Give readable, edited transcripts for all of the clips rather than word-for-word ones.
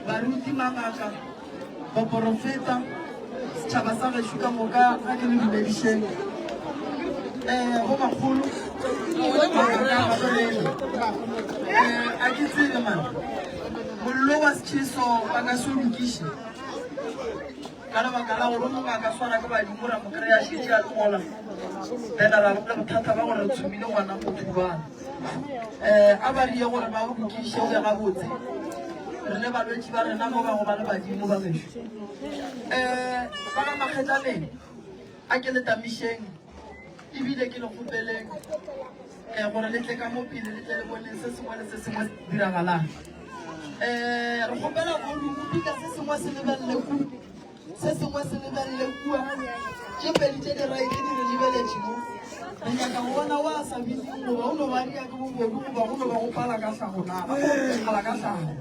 Baruti mangaka, baporofeta, chabasa reshuka moka, akili dumedishe. Homa khulu, akitsile man. Mollo wa schiso bakasulukishe. Kana makala go romanga ka swana ka ba dimora mo krea shiti a tlola. Bena ra botla bothata ba gore tsumile ngwana motho ba. A ba rile gore ba go dikishe o ya ga botse. Re le balwetsi ba rena mo ba go ba le badimo ba gesho. Ba ga makgetlaneng a ke le tamisheng ebile ke le gopeleng gore le tle ka mo pele le tle le boneng se sengwe le se sengwe diragalang. Re gopela go rubuka se sengwe se lebelle ku se sengwe se lebelle kua ke peditse di right di re lebeletse mo re nyaka go bona wa sa bitseng goba o no ba ria ke bobodu goba go no ba go pala ka tlhago na ba go pala ka tlhago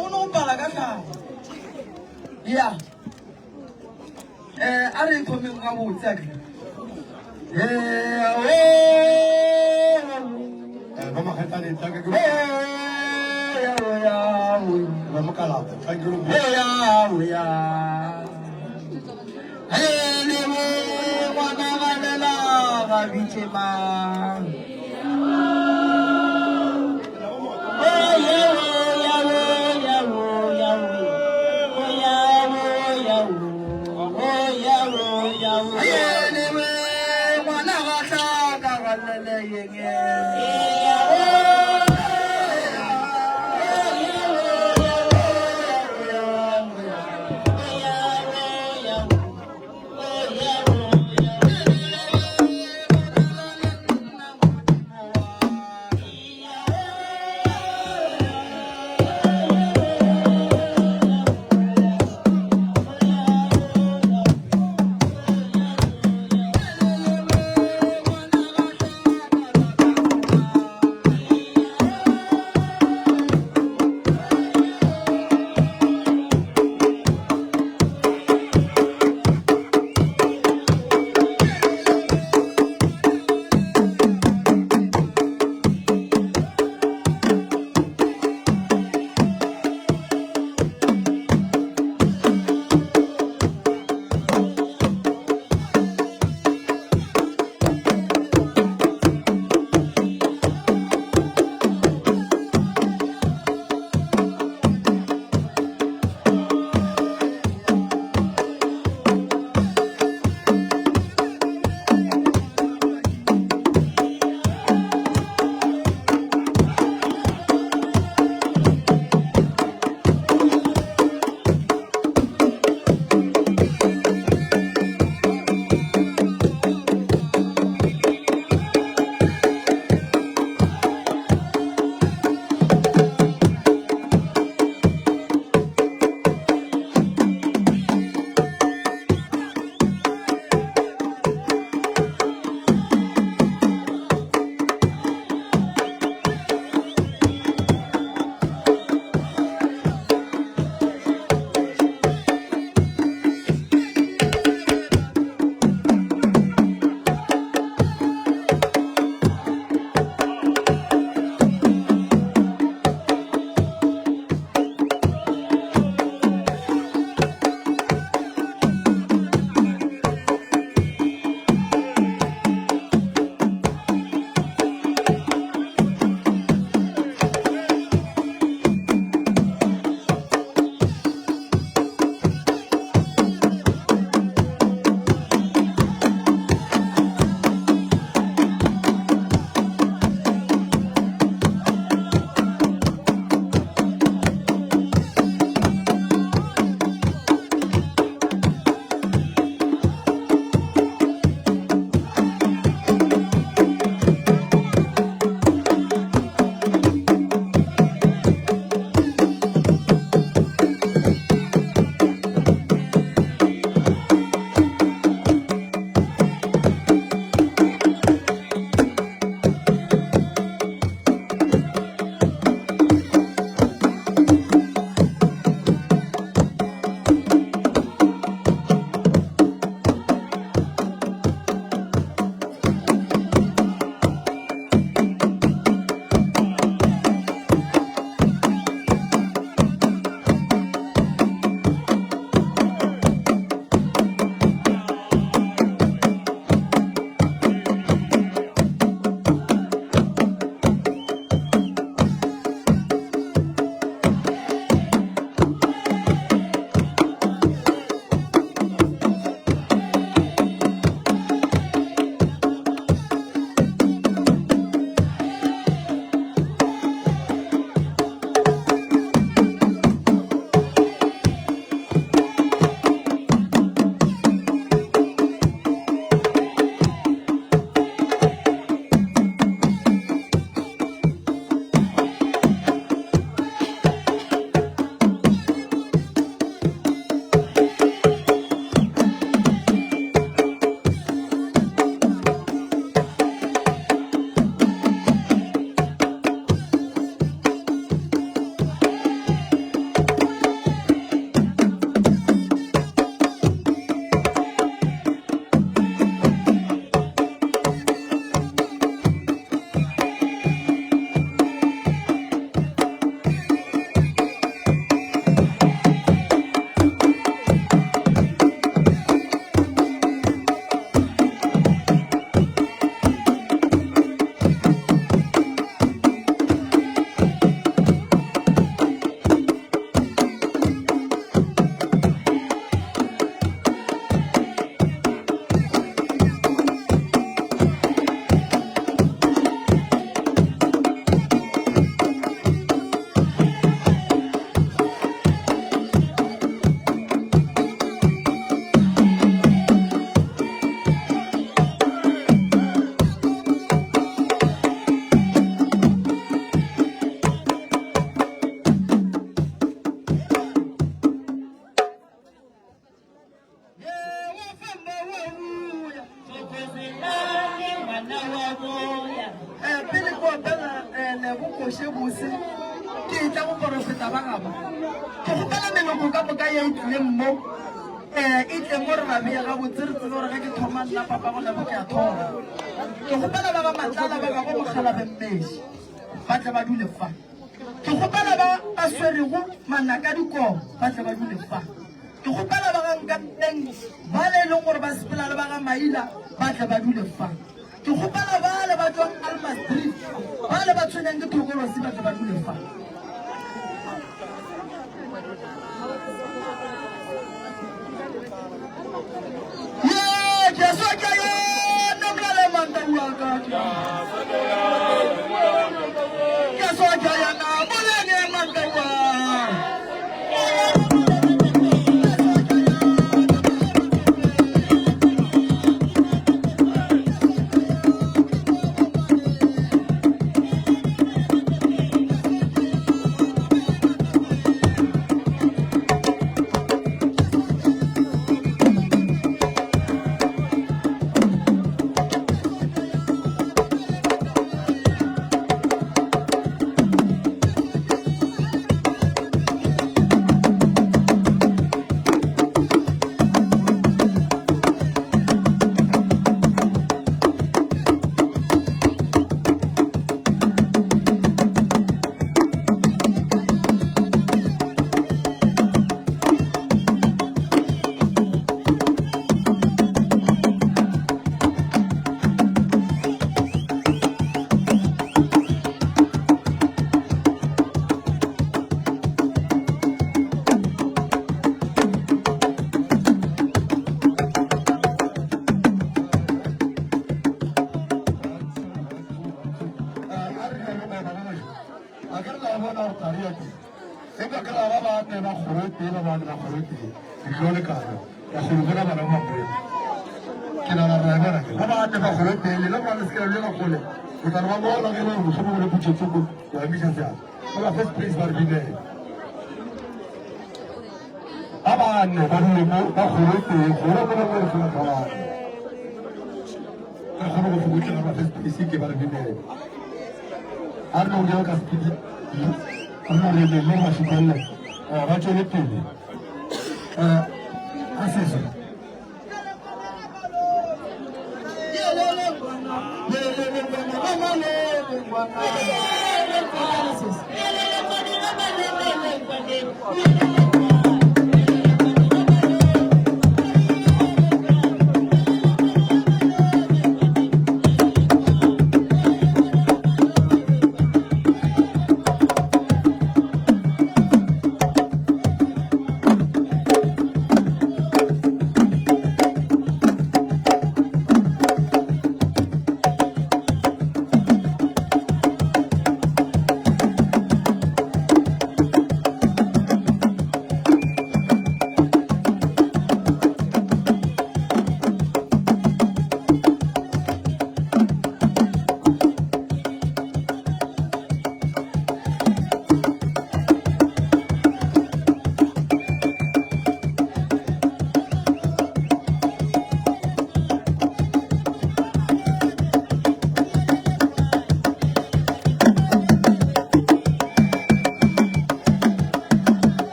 o no go pala ka tlhago ya a re thomeng ga botse a ke ba makgetlaneng tla ke ba mokalapa thank you shebose ke tla go profeta ba gaba ke go pala meloko ka boka ya itlile mmo e tle mo re ba bea ga botsere tsebe gore ga ke thoma nna papa go lebo ke a thoma ke go pala ba ba matlala ba ba go mogala bemmeši ba tle ba dule fa ke go pala ba swerego manaka dikobo ba tle ba dule fa ke go pala ba ga nkanteng ba le leng gore ba sepela le ba ga maila ba tle ba dule fa ke go pala ba le ba tswang Alma Street ba le ba tshwenyang ke thokolosi ba tle ba dule fa Yesu akaya nomlale mandawaka Yesu akaya na mulene mandawa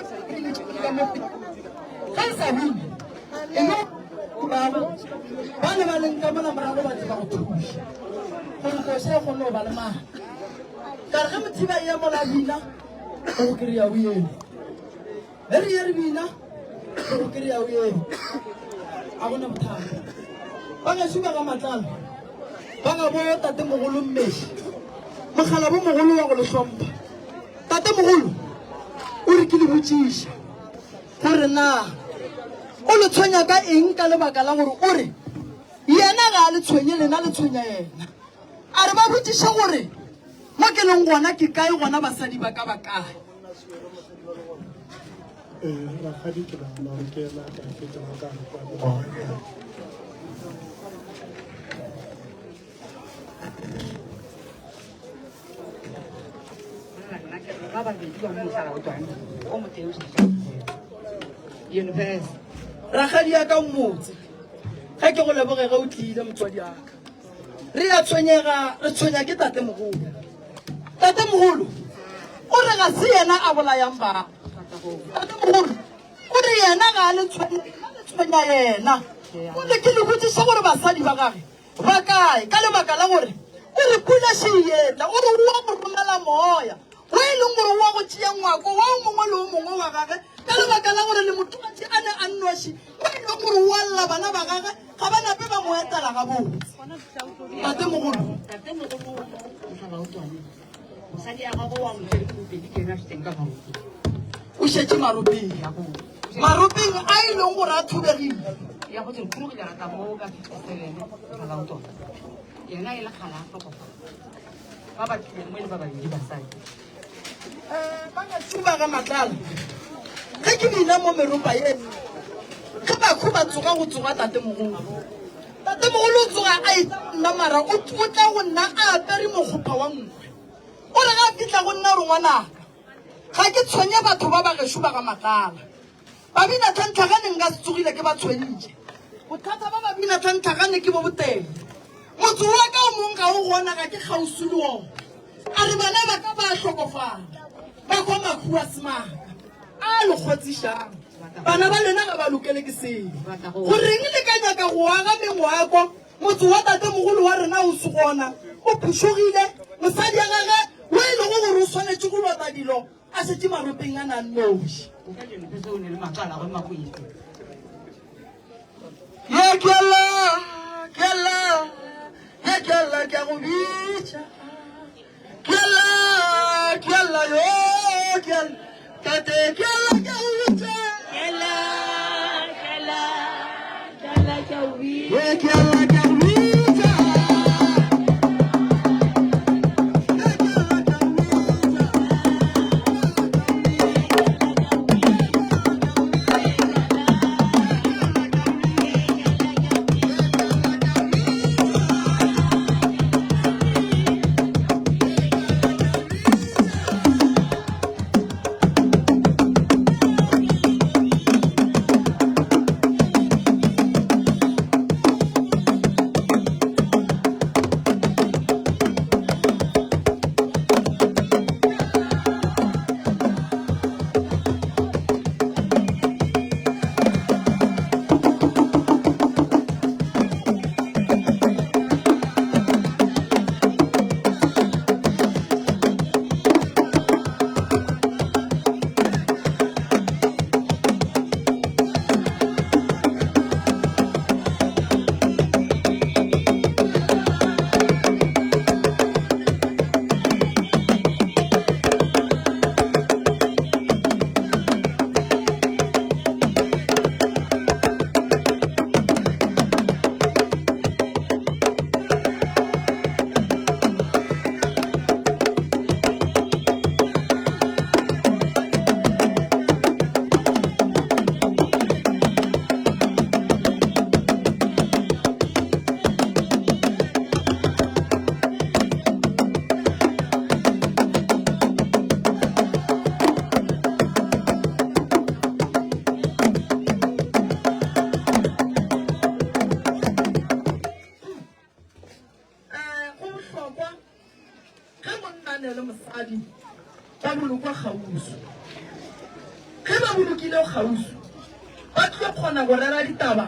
bona ka mo ga sa bile eno ba le ba leng ka mona morago ba tla go thusa gore go se go no ba le ma ka re mothiba ya mola bina go kriya o yena re bina go kriya o yena a bona bothata ba ga suba ga matlalo ba ga bo tate mogolo mmeshi mogala bo mogolo wa go le hlompha tate mogolo o re ke le botsisha gore na o le tshwenya ka eng ka lebaka la gore o re yena ga le tshwenye lena le tshwenya yena a re ba botsisha gore mo ke leng gona ke kae gona basadi ba ka ba kae rakgadi ke la marokela ka feta ka kwa rakgadi ya ka mmotse ga ke go lebogege o tlile motswadi aka re a tshwenyega re tshwenya ke tate mogolo o re ga se yena a bolayang bana tate mogolo o re yena ga a le tshwenya yena o re ke le botsisa gore basadi ba gage ba kae ka lebaka la gore o re pula šeietla o re wa go romela moya o e leng gore wa go tšea ngwako wa o mongwe le o mongwe wa gage ka lebaka la gore le mothobatši a ne a nnoši o e leng gore wa lla bana ba gage ga ba nape ba mo etela ga botse tate mogolo o šetse maropeng a e leng gore a thubegile ba ka tsuba ga matlala ge ke bina mo meropa ye ge bakgo ba tsoga go tsoga tate mogolo o tsoga a nna mara o tla go nna a apere mogopha wa nkwe o re ga fitlha go nna re ngwanaka ga ke tshwenye batho ba ba gešo ba ga matlala babina tlhantlhagane nka se tsogile ke ba tshwenyitše bothata ba babina tlhantlhagane ke bo boteng motho wa ka o mongwe ga o gona ga ke kgausi le ona a re bana ba ka ba tlhokofala ba kwa makgua semaka a le kgotsišang bana ba lena ga ba lokele ke seo goreng le ka nyaka go aga mengwako motho wa tate mogolo wa rena o se gona o phušogile mosadi ya gage o e lego gore o tshwanetse go lota dilo a setse maropeng a nang noši kela ke go bitša kela yo tate kela ke go bitša kela ke go bitša bolokile kgausu ba tlo kgona go rera ditaba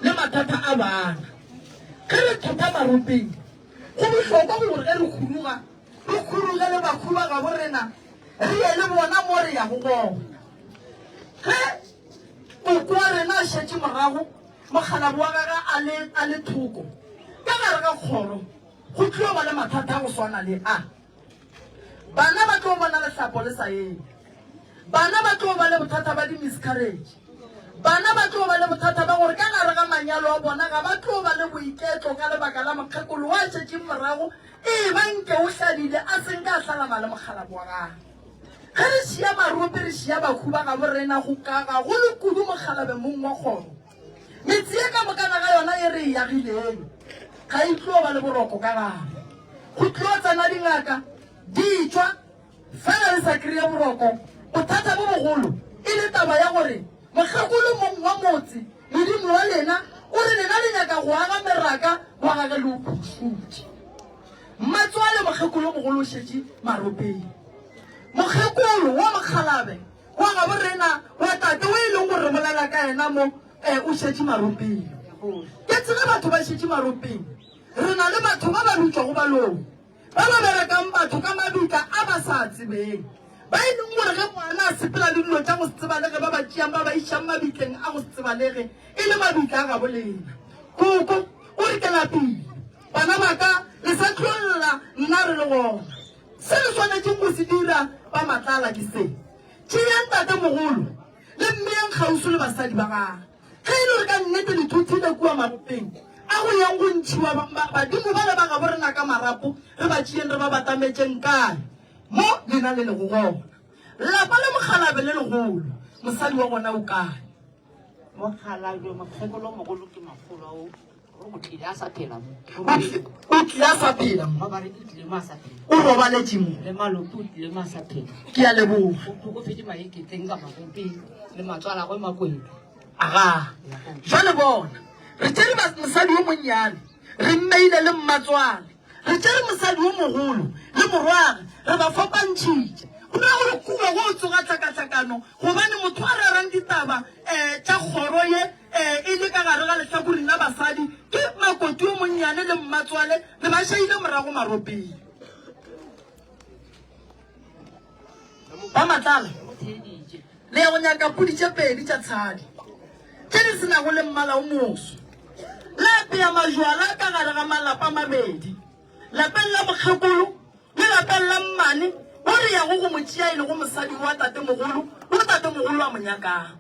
le mathata a bana ge re thota maropeng go bohlokwa gore ge re khuruga le bakhuba ga borena re ye le bona mo re ya go gona ge koko wa rena a šetše morago mokgalabu wa gaga a le thoko ka gare ga kgoro go tlo ba le mathata a go swana le a bana ba tlo bona lehlapo le sa eng bana ba tlo ba le bothata ba di-miscarriage bana ba tlo ba le bothata ba gore ka gare ga manyalo a bona ga ba tlo ba le boiketlo ka lebaka la mokgekolo wa šetšeng morago ba nke o hladile a seng ka hlalama le mokgalapo wa gage ge re šia marope re šia bakhuba ga borena go kaga go le kudu mokgalabe mong wa kgoro metsi e ka mokana ga yona e re e yagileng ga e tlo ba le boroko ka gare go tlo tsena dingaka di tswa fela re sa kry-e boroko bothata bo bogolo e le taba ya gore mokgekolo mong wa motse modimo wa lena o re lena le nyaka go aga meraka wa gage le o phusutse mmatswale mokgekolo mogolo o šetše maropeng mokgekolo wa mokgalabe wa ga borena wa tate o e leng gore bolela ka ena mo o šetše maropeng ke tsebe batho ba šetše maropeng re na le batho ba ba rutswa go balong ba ba berekang batho ka mabika a ba sa tsebeng ba e leng gore ge ngwana a sepela le dilo tša go se tsebalege ba ba tšeang ba ba išang mabitleng a go se tsebalege e le mabika a ga bolena koko o re ke lapile bana baka le sa tlolola nna re le gona se le swanetseng go se dira ba matlala ke se tšeyang tate mogolo le mmeyang kgauso le basadi ba gage ge e le gore ka nnete le thuthile kua maropeng a go yang go ntšhiwa badimo ba le ba ga borena ka marapo re ba tšeeng re ba batametšeng kae mo lena le lego gona lapa le mokgalabe le legolo mosadi wa gona o kae mokgalabe mokgekolo mogolo ke magolo o tlile a sa phela mo o tlile a sa phela mo ba re ke tlile mo a sa phela o robaletše mo le maloko o tlile mo a sa phela ke a leboga o fetse maeketseng ka maropeng le matswala go makwele aga jale bona re tšere mosadi wo monnyane re mmeile le mmatswale re tšere mosadi wo mogolo le morwage re ba fapantšhitše go na gore kuba go o tsoga tlhakatlhakano gobane motho a rerang ditaba tša kgoro ye e le ka gare ga lehlakoreng la basadi ke makoti yo monnyane le mmatswale le ba šaile morago maropeng ba matlala le ya go nyaka pudi tše pedi tša tshadi tše di senago le mmala o moso le apeya majwala ka gare ga malapa mabedi lapeng la mokgekolo le lapeng la mmane o re yago go motšea e le go mosadi wa tatemogolo o tatemogolo wa monyakang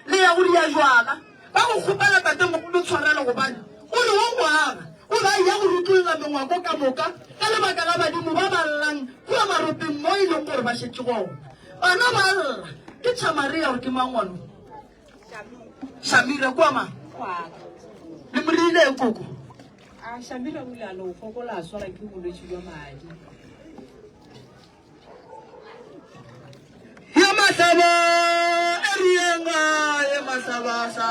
le ya go dia jwala ba go kgopela tatemogolo tshwarela gobane o le wo ngwaga o ba ya go rutolola mengwako ka moka ka lebaka la badimo ba ballang kua maropeng mo e leng gore ba šetše gona bana ba lla ke tšhamaria gore ke mangwano Shamira kwa ma le morile koko a Shamira o la lo fokola swara ke bolwetse jwa madi ya masaba erienga ya masaba sa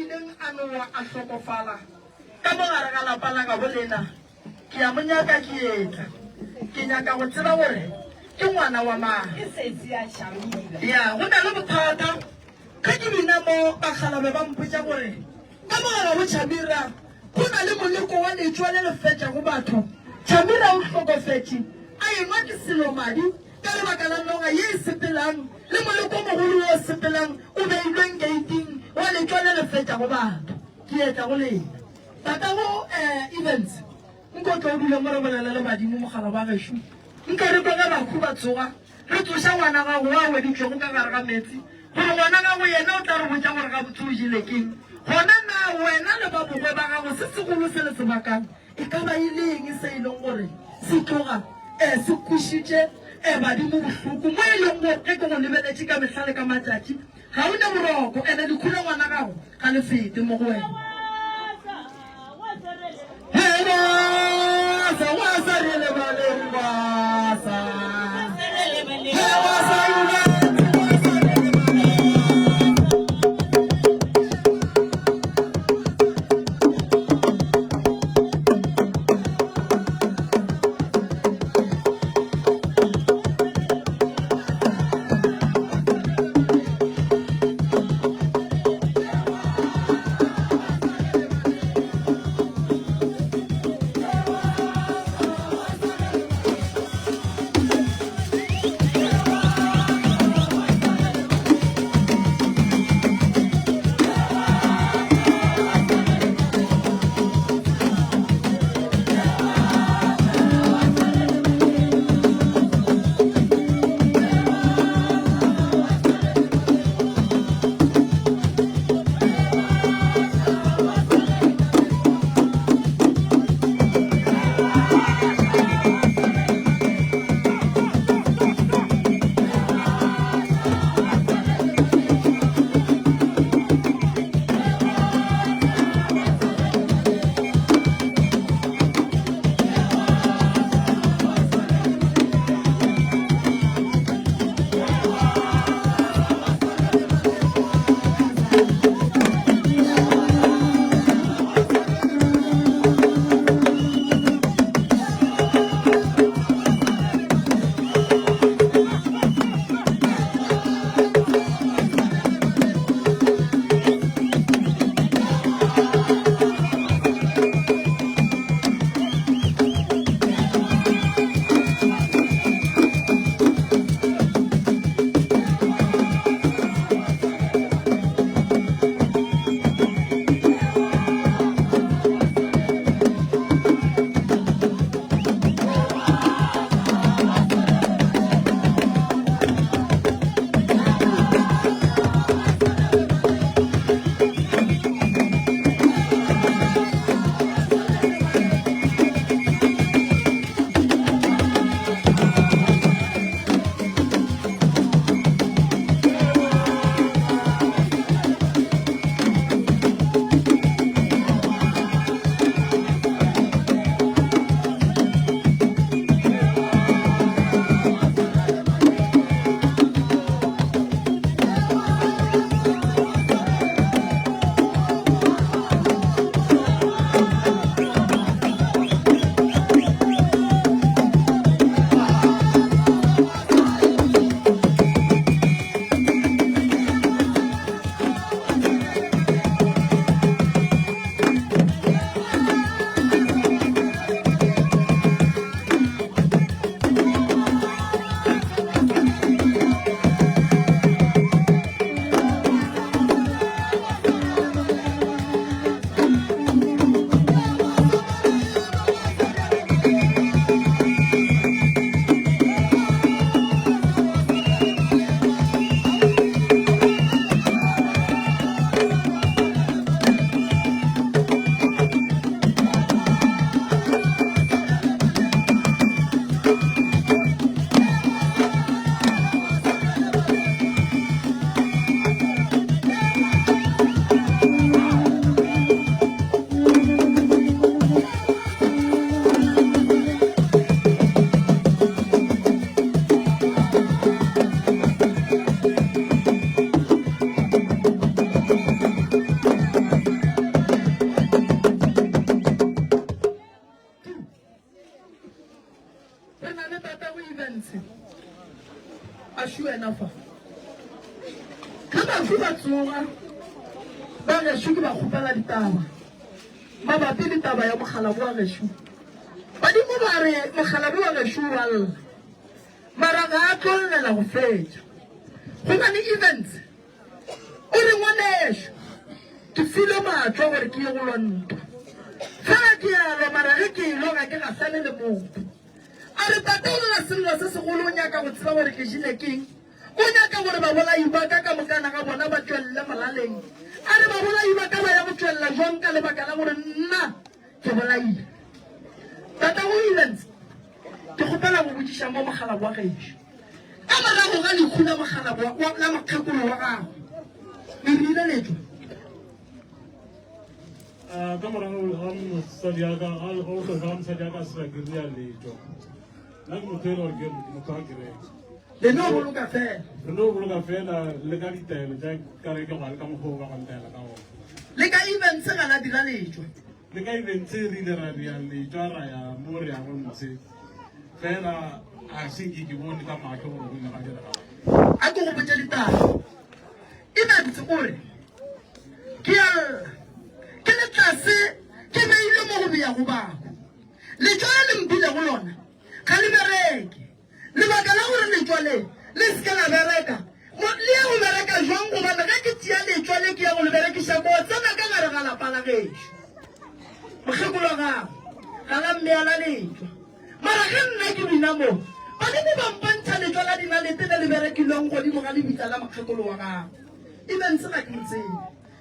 ileng a noa a hlokofala ka mogare ga lapa la gabo lena ke ya monyaka ke etla ke nyaka go tseba gore ke ngwana wa mang ya go na le bothata ka ke bina mo bagalabe ba mpotsa gore ka mogare go Chamira go na le moleko wa letswa le lefetša go batho Chamira o hlokofetše a engwa ke selomadi ka lebaka la noga ye e sepelang le moleko mogolo o sepelang o beilweng gating wa letswa le lefetša go batho ke etla go lena tata go events nko tlo o dule mo re bolela le badimo mogala ba gešo nka re tloge bakhu ba tsoga re tsoša ngwana gago wa weditšwego ka gare ga metsi gore ngwana gago yena o tla re botša gore ga botse o jele keng gona na wena le ba bogwe ba gago se segolo se le sebakang e ka ba e leng se e leng gore se tloga se khušitše badimo bohloko mo e leng gore ge ke go lebeletše ka metlhale ka matšatši ga o ne boroko ande dikhula ngwana gago ga le fete mo go wena lemoga ba gešo ke ba kgopela ditaba mabapi le taba ya mogala bo wa gešo badimo ba re mogala bo wa gešo o balla mara ga a tlolela go fetša go na le events o re ngwanešo ke file matlo gore ke ye go lwa ntwa fela ke yalo mara ge ke ilo ga ke gasane le motho a re tate o lela sello se segolo o nyaka go tseba gore ke jile keng o nyaka gore babolai ba ka mokana ga bona ba tswelele molaleng a re babolai ba ka ba ya go tswelela jwang ka lebaka la gore nna ke bolaile tata go events ke kgopela go botsiša mo mogala wa gešo a morago ga lekhu la mogala la makgekolo wa gago le rile letso ka morago ga mosadi yaka go tloga mosadi yaka se ra kerea letso nna ke motho e le gore ke motho wa kereke le no boloka fela re no boloka fela le ka ditaelo tsa kereke go le ka mokgwa ba go ntaela ka ona le ka events ga la dira letso le ka eventse re ile ra ria letso ra ya mo re ya go ntse fela a se ke bone ka matlho gore go ne ga dira a go go botsa ditaba events gore ke le tlase ke beile mo go beya go bako letso le mpile go lona ga le bereke lebaka la gore letso le seke la bereka le ya go bereka jwang gobane ge ke tia letso le ke ya go le berekiša ko tsena ka gare ga lapa la gešo mokgekolo wa gago ga la mmeala letso mara ge nna ke bina mo badimo ba mpontšha letso la dinalete le le berekilweng godimo ga lebitla la mokgekolo wa gago events ga ke motsebe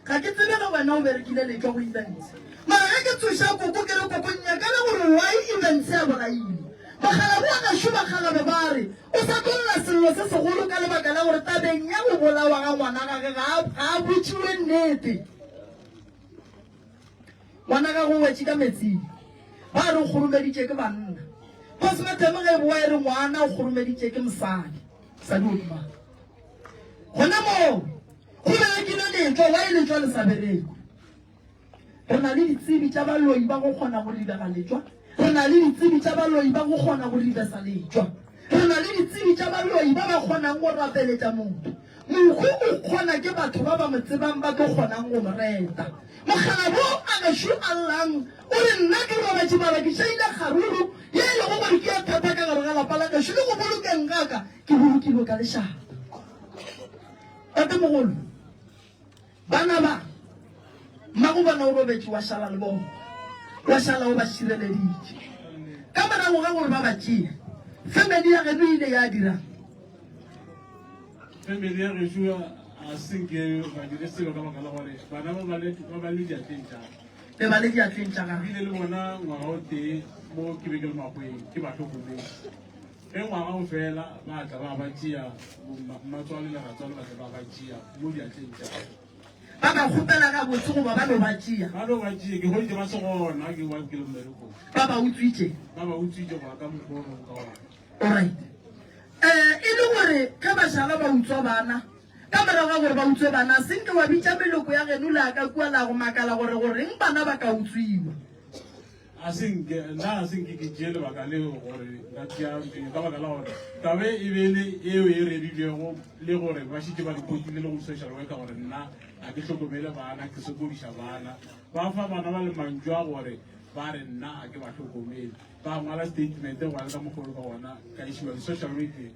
ga ke tsebe ga wena o berekile letso go events mara ge ke tsoša koko ke le kokonyaka le gore why events ya bolaile mogala bo wa gešo bagalabe ba re o sa tlolela sello se segolo ka lebaka la gore tabeng ya go bolawa ga ngwana gage ga a botšiwe nnete ngwana ga go wetše ka metsing ba re o kgoromeditše ke banna postmateme ge boa e re ngwana o kgoromeditše ke mosadi odima gona moo go berekile letso wa e letso le sa bereko re na le ditsebi tša baloi ba go kgona go ribega letšwa re na le ditsebi tša baloi ba go kgona go ribesa letšwa re na le ditsebi tša baloi ba ba kgonang go rapeletša motho mokhu o kgona ke batho ba ba mo tsebang ba tlo kgonang go mo reta mogala bo a gešo a llang o re nna ke robatše marakišaile kgaruru ye e lego gore ke ya thata ka gare ga lapa la gešo le go bolokeng gaka ke bolokilwe ka lešaka tate mogolo bana ba mmago bona o robetše wa šala le bona wa šala o ba šireleditše ka morago ga gore ba ba tšea family ya geno ile ya dirang family ya gešo a senke ba dire selo ka baka la gore bana ba ba le diatleng tša le ba le diatleng tša gage ebile le bona ngwaga o tee mo ke be ke le makgweng ke ba tlhokomedi ge ngwaga o fela ba tla ba ba tšea matswale le ratswale ba tla ba ba tšea mo diatleng tša ba ba kgopela ga botse goba ba no ba tšea ba no ba tšea ke goitse ba se gona ke wa ke le mmerekong ba ba utswitše ba ba utswitše goa ka mokgoro ka ona alright e le gore ge bašala ba utswa bana ka morago ga gore ba utswe bana senke wa bitša meloko ya geno le a ka kua la go makala gore goreng bana ba ka utswiwa nna a senke ke tšee lebaka le gore ka baka la gore tabe e bele eo e redilego le gore ba šitše ba dipotile le go social worker gore nna a ke tlhokomele bana ke sekodiša bana ba fa bana ba le mantšu a gore ba re nna a ke ba tlhokomele ba ngwala statement go ya le ka mogolo ka gona ka išiwa di-social media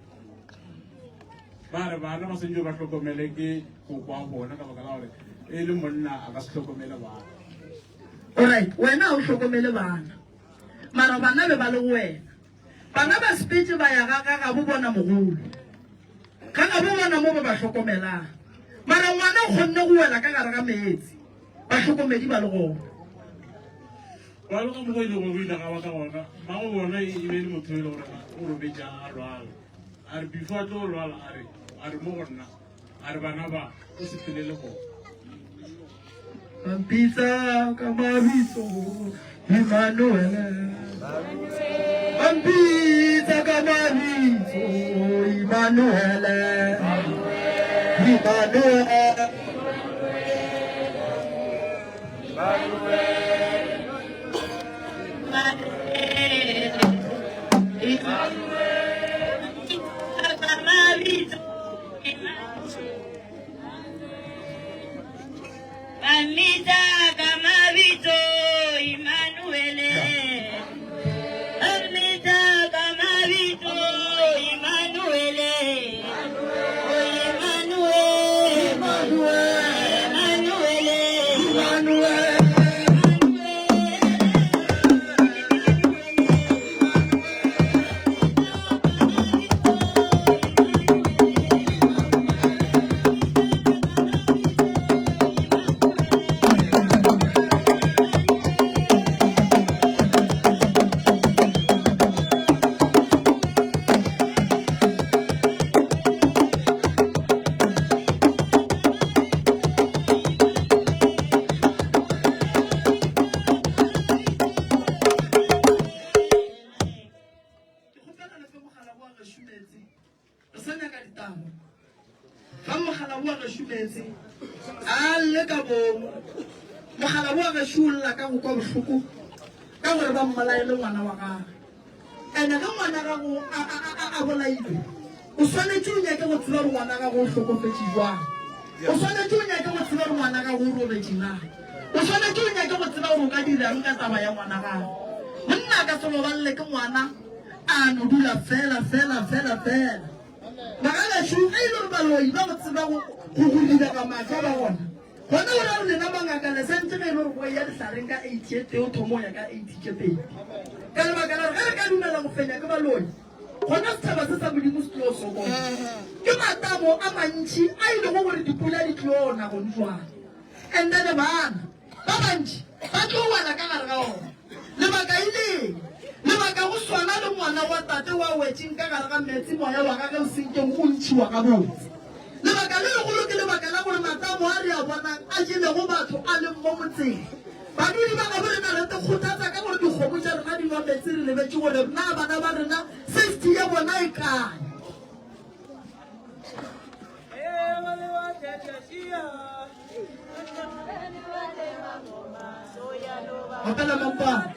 ba re bana ba sentse ba tlhokomele ke koko wa bona ka baka la gore e le monna a ka se tlhokomele bana alright wena o hlokomele bana mara bana be ba le go wena bana ba sepetse ba ya ga bo bona mogolo ga bo bona mo ba hlokomelang mara ngwana o kgonne go wela ka gare ga meetse ba hlokomedi ba le gona ba le ka mokgwa ile go ile ga ba ka gona ba go bona e be le motho e le gore o robetša a lwala a re before a tlo lwala a re mo gonna a re bana ba o se phelele gona Bampitsa ka mabitso Emmanuele Bampitsa ka mabitso Emmanuele mogala bo ga shulla ka go kwa bohloko ka gore ba mmalaele ngwana wa gago ene ga ngwana gago a bolailwe o tshwanetse o nyake go tseba gore ngwana gago o hlokofetse jwang o tshwanetse o nyake go tseba gore ngwana gago o robetse na o tshwanetse o nyake go tseba gore o ka dirang ka taba ya ngwana gago monna ka se loballe ke ngwana a no dula fela magala shu e ile gore baloi ba go tseba go dira ka matla ba gona gona o ra o lena mangaka le sentse ge ile gore go ya disareng ka 88 o thomo ya ka 80 ke pedi ka lebaka la gore ge re ka dumela go fenya ke baloi gona setšhaba se sa modimo se tlo sokola ke matamo a mantši a ile go gore dipula di tlo na gone jwang and then bana ba bantši ba tlo wela ka gare ga ona lebaka ileng lebaka go swana le ngwana wa tate wa wetseng ka gare ga metsi moya wa gage o senkeng go ntšhiwa ka botse lebaka le legolo ke lebaka la gore matamo a re a bonang a jelego batho a leng mo motseng badudi ba gabo re na re te kgothatsa ka gore dikgomo tša rena di nwa metsi re lebetse gore na bana ba rena safety ya bona e kae Hapela mamba.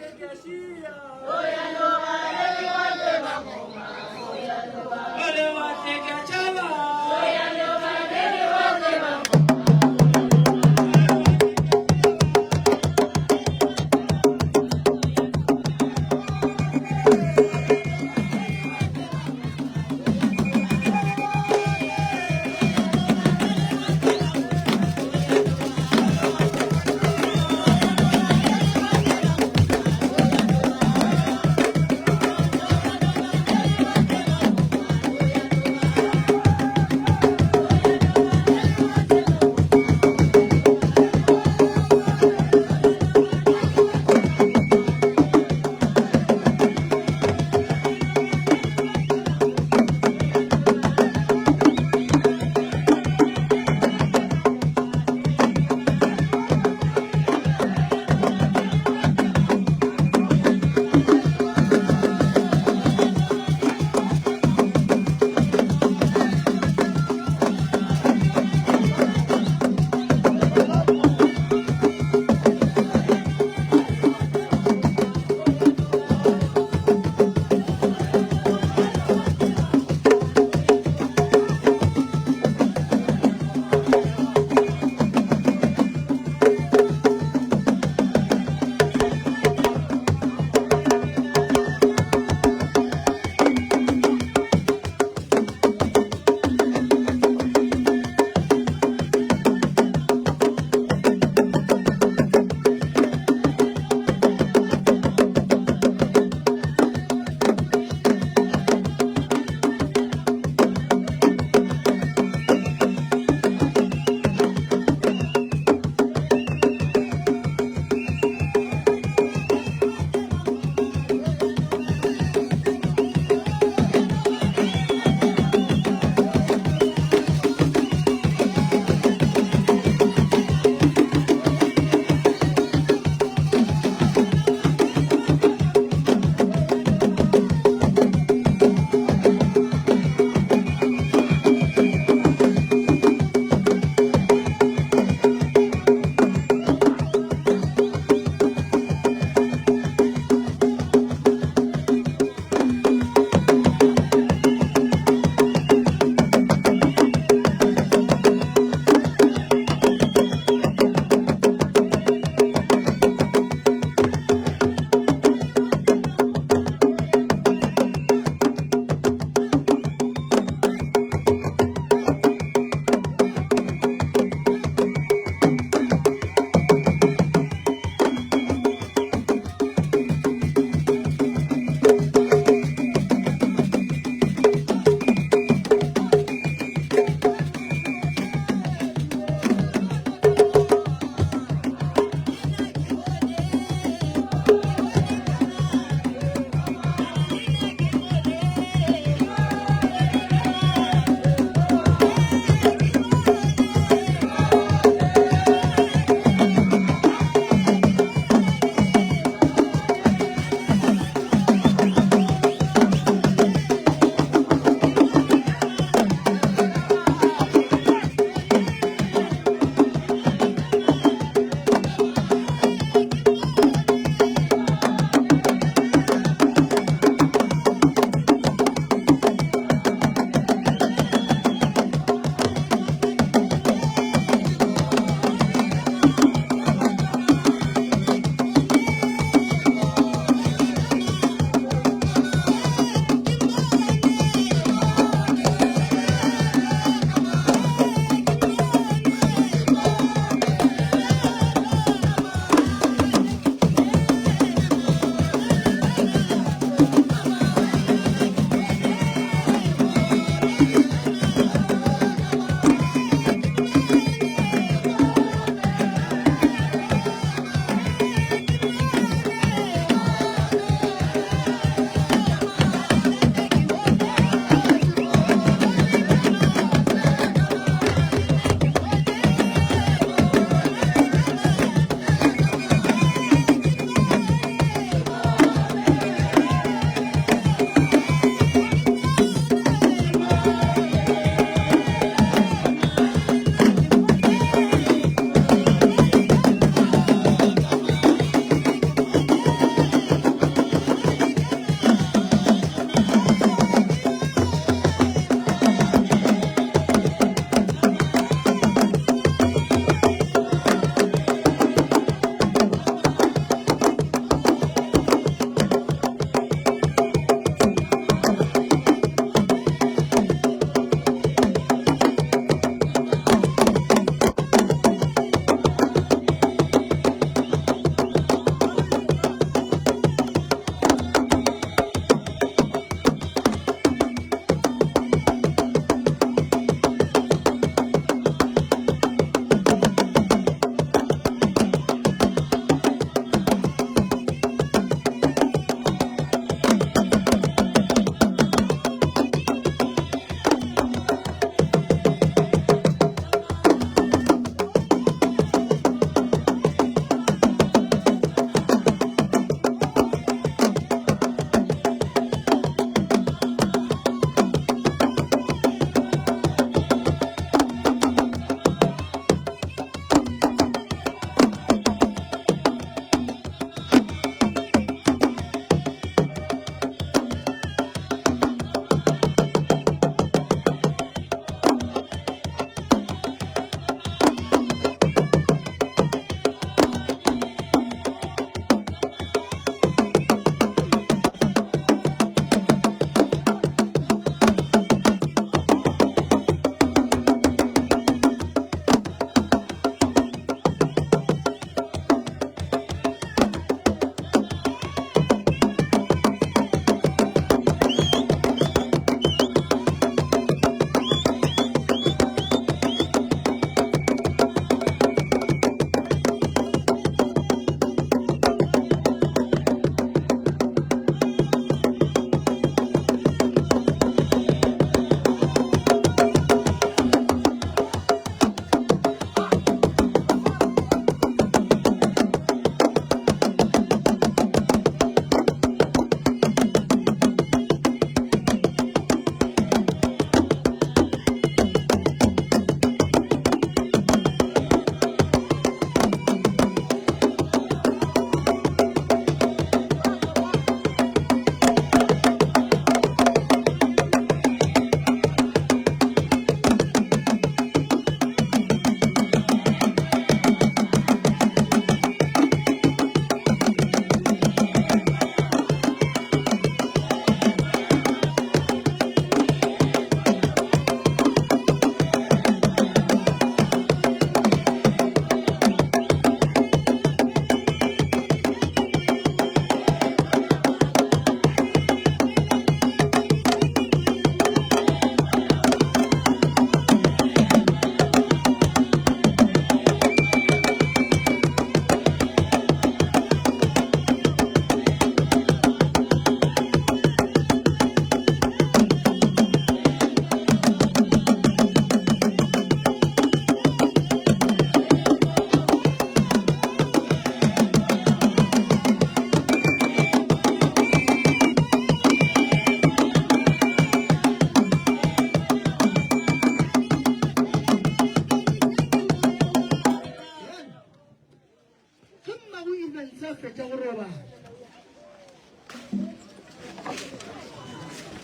go imentse fetša go robala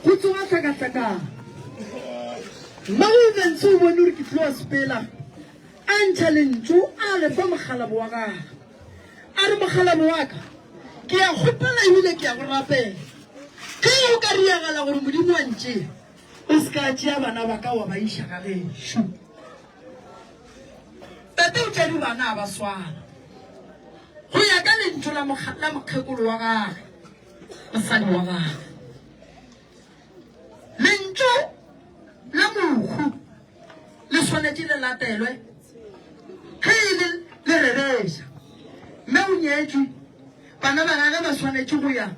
go tsoga tlhakatlhakana mmago imentse o bone gore ke tlo sepela a ntšha lentso a lefa mogalabo wa gage a re mogalabo wa ka ke ya kgopela ebile ke ya go rapela ge o ka riagala gore modimo wa ntše o se ka tšea bana ba ka wa ba iša ka gešo tate o tšadi bana ba swana go ya ka lentso la mokgekolo wa gage mosadi wa gage lentso la mohu le swanetše le latelwe ge e le rebeša mme o nyetswe bana ba gage ba swanetše go ya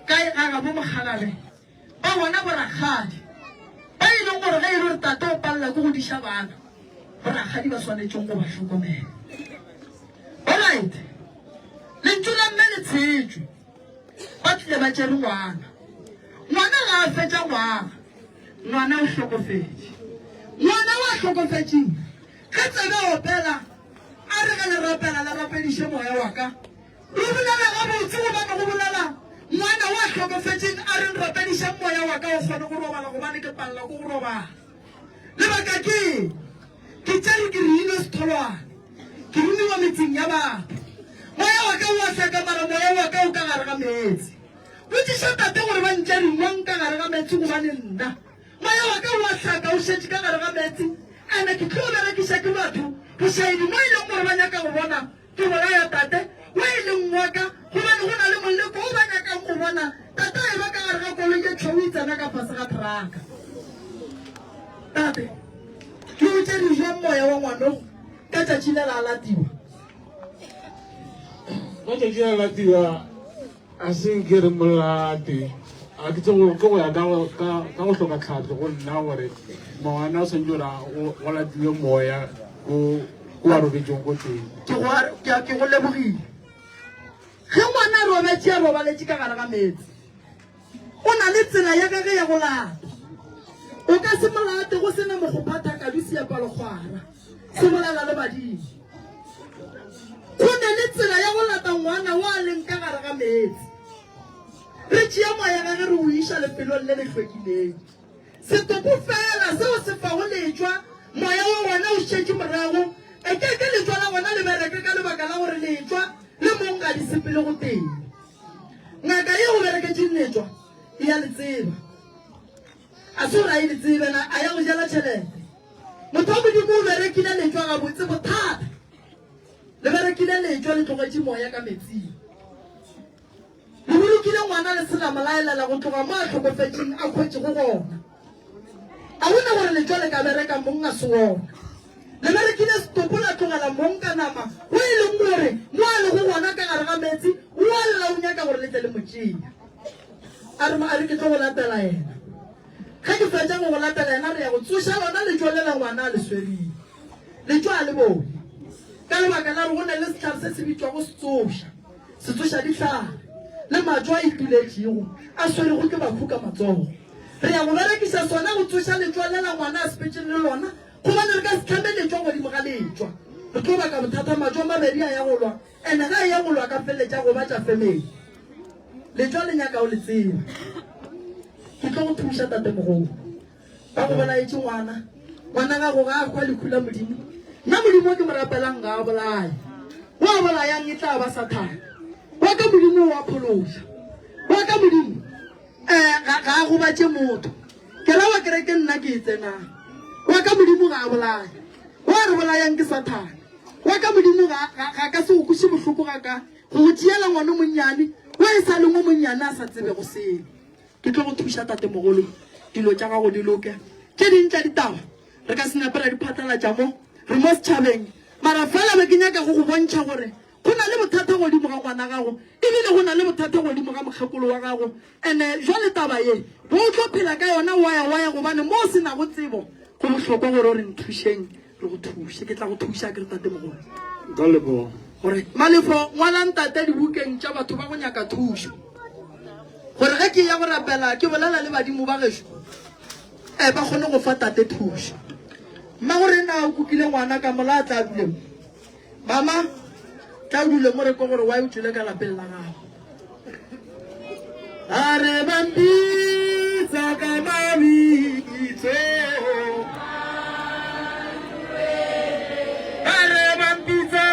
ka gaga bo mogalabe ba bona boragadi ba e leng gore ge e le gore tate o palela ke go diša bana boragadi ba swanetšeng go ba tlhokomela alright lentso la mme le tshetšwe ba tlile ba tšere ngwana ga a fetša ngwaga ngwana o hlokofetše ngwana o a hlokofetšeng ge tsebe opela a re ge le rapela la rapediše moya wa ka re bolela gabotse gobane go bolela ngwana o a hlokofetšeng a re rapedišang moya wa ka o kgone go robala gobane ke palela ko go robala lebaka ke tšere ke rile setholwane ke rumiwa metseng ya batho moya wa ka o a hlakamara moya wa ka o ka gare ga meetse botsiša tate gore ba ntša ringwang ka gare ga meetse gobane nna moya wa ka o a hlaka o šetse ka gare ga meetse ande ke tlo berekiša ke batho bošaedi mo e leng gore ba nyaka go bona ke bola ya tate o e leng wa ka gobane go na le moleko o ba nyakang go bona tate e ba ka gare ga koloi ke tlho o itsena ka fase ga traka tate ke o tše dijwa moya wa ngwanogo ka tšatši le la latiwa ka tšatši le latiwa a senke re molate a ke tse ke go ya ka go hloka tlhatlo go nna gore ngwana o sentse ora go latiwe moya ko wa robetšong ko teng ke go lebogile ge ngwana a robetse a robaletše ka gare ga meetse o na le tsela ya gage ya go lata o ka se molate go sena mogophatha kadusi ya palokgwara se bolela le badimo go na le tsela ya go lata ngwana wa a leng ka gare ga meetse re tšea moya gage re o iša lefelong le le hlwekileng setopo fela seo se fago letšwa moya wa ngwana o šetše morago e ke letšwa la gona le bereke ka lebaka la gore letšwa le monga di sepele go teng ngaka ye go bereketšeng letšwa e ya le tseba a se gore a e le tsebena a ya go jala tšhelete motho wa modimo o berekile letšwa ga botse bothata le berekile letšwa le tlogetše moya ka metsing le bolokile ngwana le sena molaelela go tloga mo a tlhokofetšeng a kgwetše go gona a bone gore letšwa le ka bereka mong a se gona le berekile setopo la tlogela mong ka nama o e leng gore mo a le go gona ka gare ga metsi o a lela o nyaka gore le tle le motšea a re ke tlo go latela yena ge ke fetša go go latela yena re ya go tsoša lona letšwa le la ngwana a le swereng letšwa a le bone ka lebaka la re go na le setlhare se se bitswa go setsoša ditlhare le matso a ituletšego a swerego ke bahu ka matsogo re ya go berekiša sona go tsoša letšwa le la ngwana a sepetšeng le lona gobane re ka se tlhame letšwa godimo ga letšwa re tlo baka bothata matso a mabedi a ya golwa ande ga a ya golwa ka feletša go batša family letšwa le nyaka o le tseba ke tlo go thuša tate mogolo ba go bolaetše ngwana gago ga a kgwa lekhu la modimo nna modimo ke mo rapelang ga a bolaya o a bolayang e tla ba sathane wa ka modimo wa phološa wa ka modimo ga a gobatše motho ke la wa kereke nna ke e tsenang wa ka modimo ga a bolaya wa re bolayang ke sathane wa ka modimo ga ka se go kuše bohloko ga ka go tšeela ngwana monnyane wa e sa lengwe monnyane a sa tsebe go sele ke tlo go thuša tate mogolo dilo tša gago di loke tše dintla ditaba re ka senapela diphatlalatša mo re mo setšhabeng mara fela be ke nyaka go go bontšha gore go na le bothata godimo ga ngwana gago ebile go na le bothata godimo ga mokgekolo wa gago and-e jwale taba ye bo o tlo phela ka yona waya gobane mo o sena go tsebo go bohlokwa gore o re nthušeng re go thuše ke tla go thuša ke re tate mogolo ka leboga gore malefo ngwalang tate dibukeng tša batho ba go nyaka thušo gore ge ke ya go rapela ke bolela le badimo ba gešo ba kgone go fa tate thušo mma gore na o kukile ngwana ka mola a tla duleng mama tla dule mo re ko gore wa utlile ka lapeng la gago are bambitsa ka mabitso are bambitsa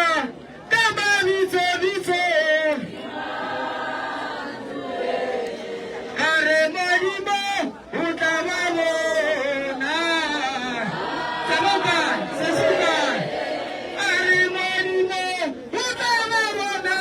ka mabitso bitso are modimo o tla ba bona tsamaya sesika are modimo o tla ba bona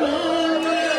bona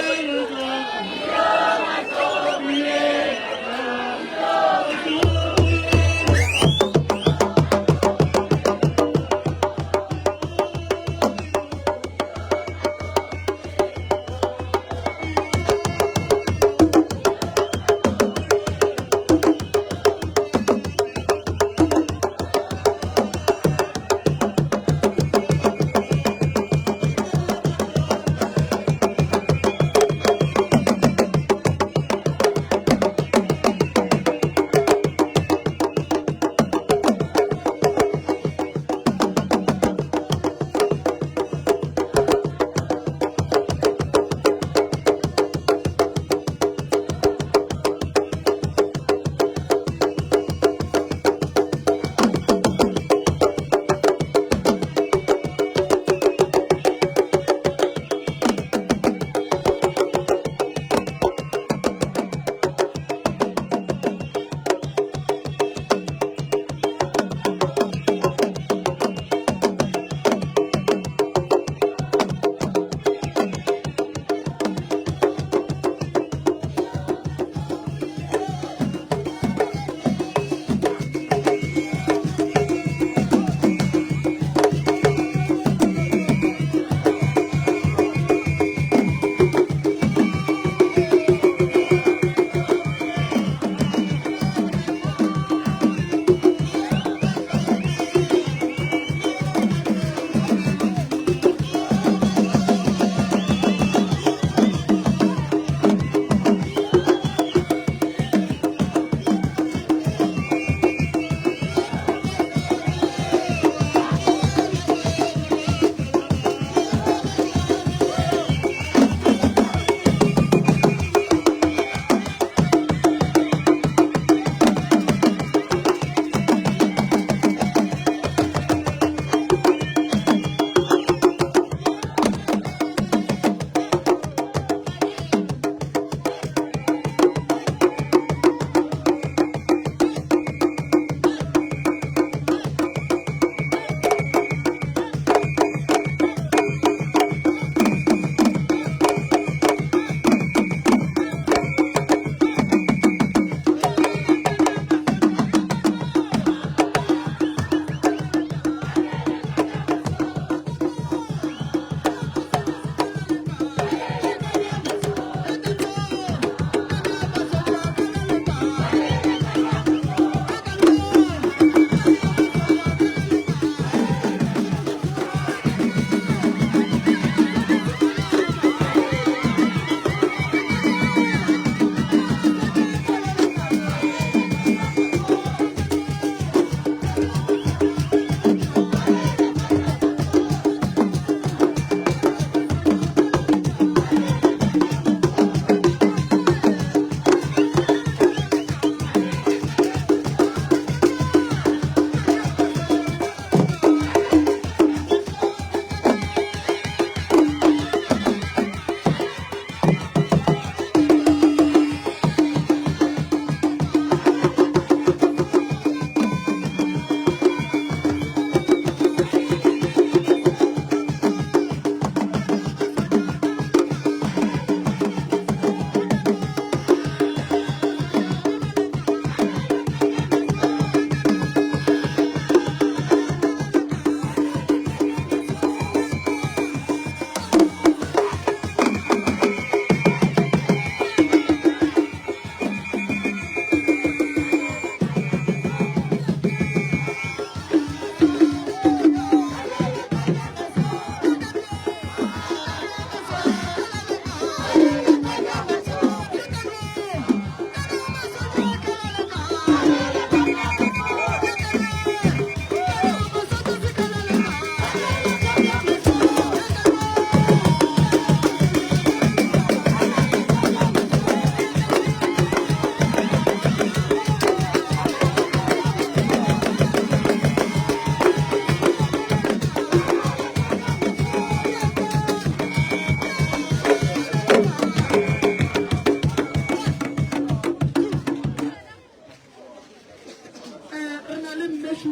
mmeshu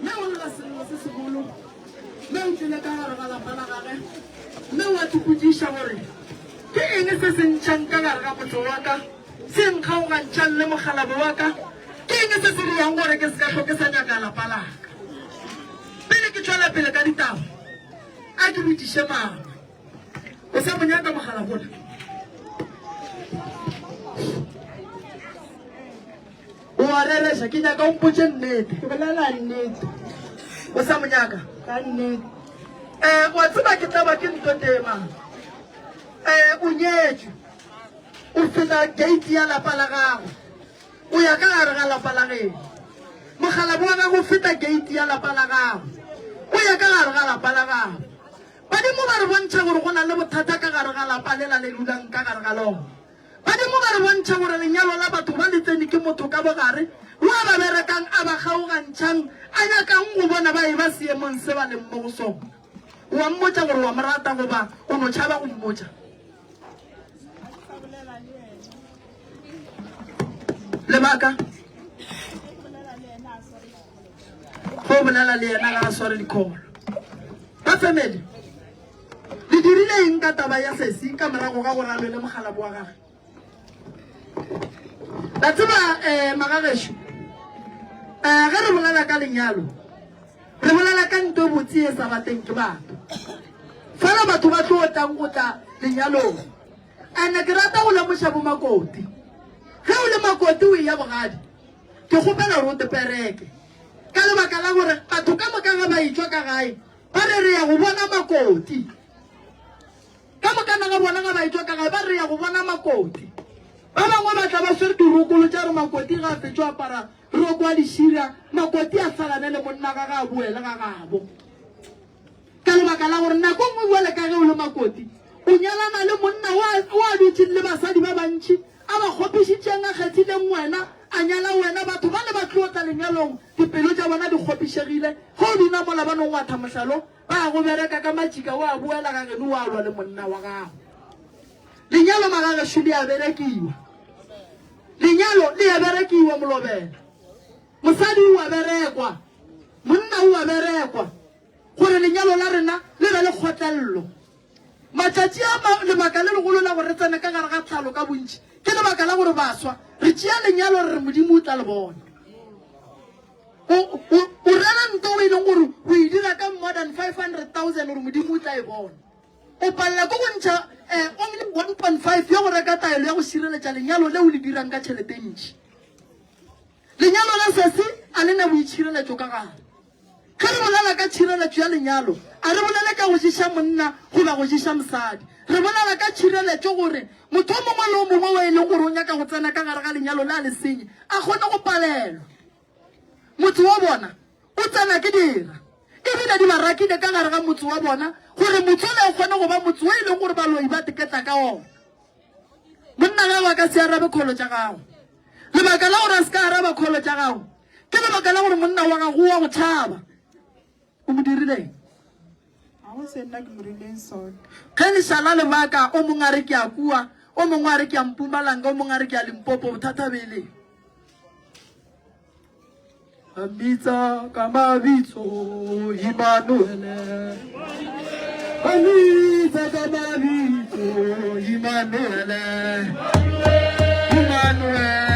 mme o lla sello se segolo mme o tlile ka gare ga lapa la gage mme wa tukudiša gore ke eng se se ntšhang ka gare ga motho wa ka se nkgaogantšhang le mogalabo wa ka ke eng se se dirang gore ke se ka tlhoke sa nyaka lapa la ka pele ke tšwela pele ka ditaba a ke botiše mangwe o sa monyaka mogalabona o a releša ke nyaka o mpotše nnete ke bolela nnete o sa monyaka ka nnete wa tseba ke taba ke nto tema o nyetšwe o feta gate ya lapa la gago o ya ka gare ga lapa la geno mogalabo wa gago o feta gate ya lapa la gago o ya ka gare ga lapa la gago badimo ba re bontšha gore go na le bothata ka gare ga lapa le la le dulang ka gare ga lona badimo ba re bontšha gore lenyalo la batho ba le tsene ke motho ka bogare wa ba berekang a ba kgaogantšhang a nyakang go bona ba e ba seemong se ba leng mo go sona wa mmotša gore wa morata goba o no tšhaba go mmotša lebaka go bolela le yena ga a sware dikgolo ba family le dirile eng ka taba ya sesi ka morago ga gore a lwele mogalabo wa gage la tseba magagešo ge re bolela ka lenyalo re bolela ka nto e botse e sa bateng ke batho fela batho ba tlo tlang go tla lenyalong ande ke rata go lemoša bomakoti ge o le makoti o ya bogadi ke kgopela gore o tepereke ka lebaka la gore batho ka moka ga ba itswa ka gae ba re re ya go bona makoti ka mokana ga bona ga ba itswa ka gae ba re ya go bona makoti ba bangwe ba tla ba swere dirokolo tša re makoti ga a fetšo apara roko wa dišira makoti a salane le monna ga ga a boele ga gabo ka lebaka la gore nako ngwe boele ka ge o le makoti o nyalana le monna wa dutšeng le basadi ba bantšhi a ba kgopišitšeng a kgethileng wena a nyala wena batho ba le ba tlotla lenyalong dipelo tša bona di kgopišegile ge o dina mola banong wa thamohlalo ba go bereka ka matšhika o a boela ga geno o a lwa le monna wa gago lenyalo magagešo le a berekiwa lenyalo le a berekiwa molobela mosadi o a berekwa monna o a berekwa gore lenyalo la rena le be le kgotlello matšatši a lebaka le legolo la gore re tsene ka gare ga tlhalo ka bontšhi ke lebaka la gore baswa re tšea lenyalo re re modimo o tla le bona o rela nto o e leng gore o e dira ka more than 500,000 gore modimo o tla e bona o palela ko go ntšha only 1.5 ya go reka taelo ya go šireletša lenyalo le o le dirang ka tšhelete ntšhi lenyalo la sesi a le ne boitšhireletšo ka gare ge re bolela ka tšhireletšo ya lenyalo a re bolele ka go šiša monna goba go šiša mosadi re bolela ka tšhireletšo gore motho o mongwe le o mongwe wa e leng gore o nyaka go tsena ka gare ga lenyalo le a le senye a kgone go palelwa motho wa bona o tsena ke dira ebile di barakile ka gare ga motse wa bona gore motho le o kgone go ba motse o e leng gore baloi ba teketla ka ona monna gago a ka se arabe kgolo tša gago lebaka la gore a se ka araba kgolo tša gago ke lebaka la gore monna wa gago wa go tšhaba o mo dirileng ge leshala lebaka o mongwe a re ke a kua o mongwe a re ke a Mpumalanga o mongwe a re ke a Limpopo bothata beleng a mbitsa ka mabitso Emmanuele a mbitsa ka mabitso Emmanuele Emmanuele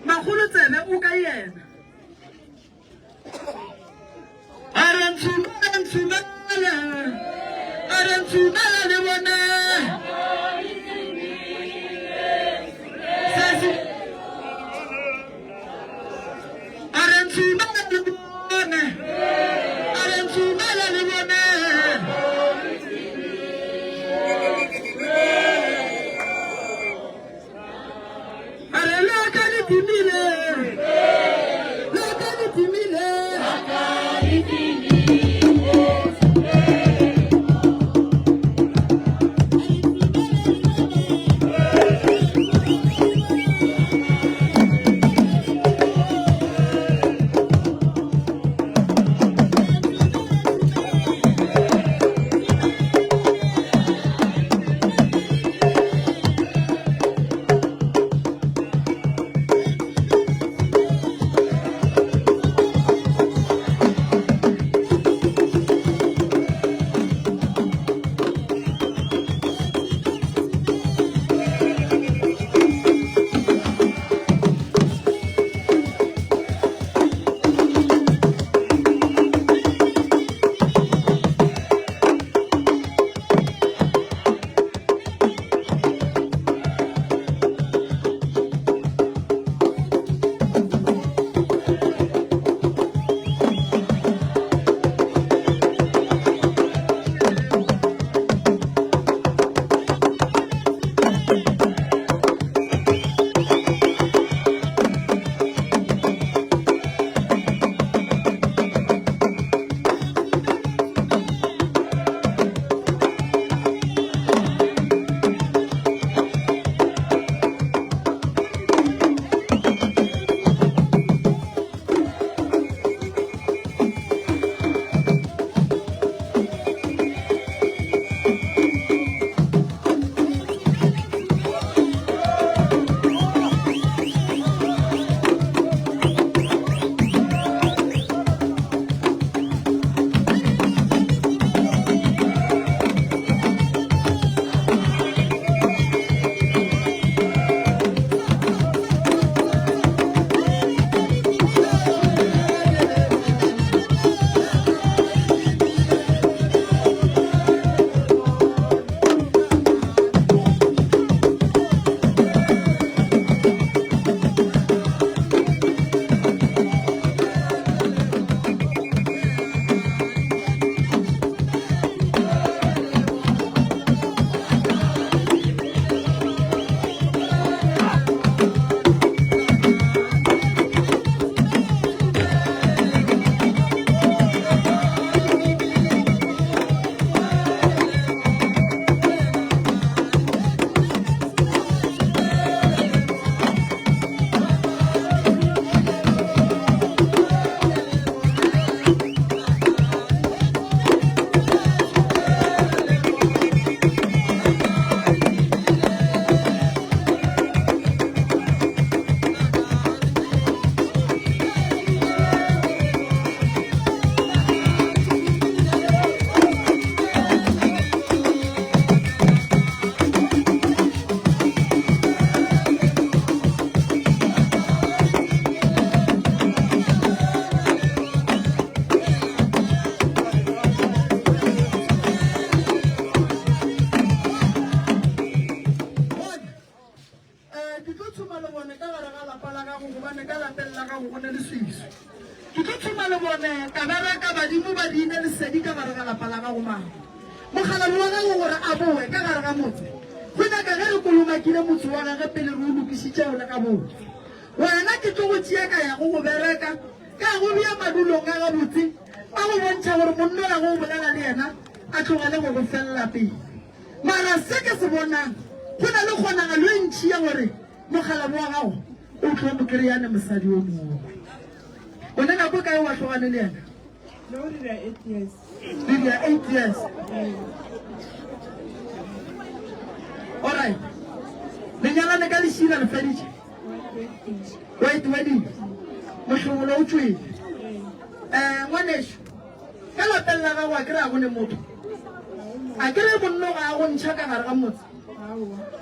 magolo tsebe o ka yena a re ntshumele le bone a re ntshumele le bone a re ntshumele le bone a re leka le timile Wena ke tlo go tšea ka ya go bereka ka go bia madulong a gabotse a go bontšha gore monna la go bolela le yena a tlogele go go felela pele mara se ke se bonang go na le kgonagalo e ntšhi ya gore mogalabi wa gago o tlo mo kry-ane mosadi o mongwe one nako kae wa tlogane le yena le dia 8 years alright lenyalane ka lešira le feditše wait wedding mohlomolo o tswile ngwanešo ka lapeng la gago a kry-a gone motho a kry monno ga go ntšha ka gare ga motse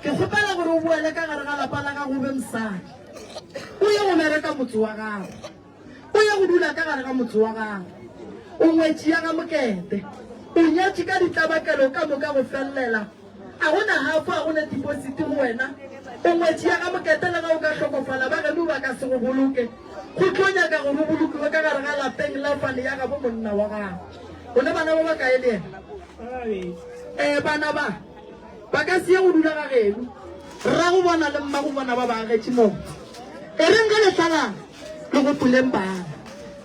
ke kgopela gore o boele ka gare ga lapa la gago be mosadi o ye go bereka motse wa gago o ye go dula ka gare ga motse wa gago o ngwetšea ga mokete o nyatše ka ditlabakelo ka moka go felelela a gona hafo a gona deposite go wena o ngwetšea ga mokete le ga o ka tlhokofala ba geno ba ka se go boloke go tlo nyaka gore o bolokiwe ka gare ga lapeng la fane ya gabo monna wa gago one bana ba ba kae le ena bana ba ka se ye go dula ga geno ra go bona le mma go bona ba ba agetše moo e reng ka letlalang le go puleng bana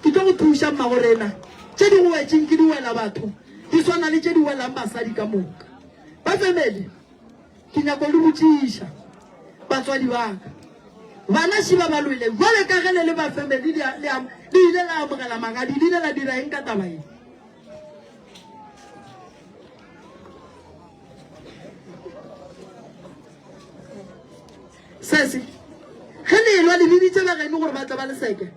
ke tlo go thuša mmagorena tše di go wetšeng ke di wela batho di swana le tše di welang basadi ka moka ba family ke nyako le botšiša batswadi baka bana šiba ba lwele jale ka gele le ba family di ile la amogela magadi di ile la dira eng ka taba eng sese ge le elwa le biditše bageno gore ba tla ba leseke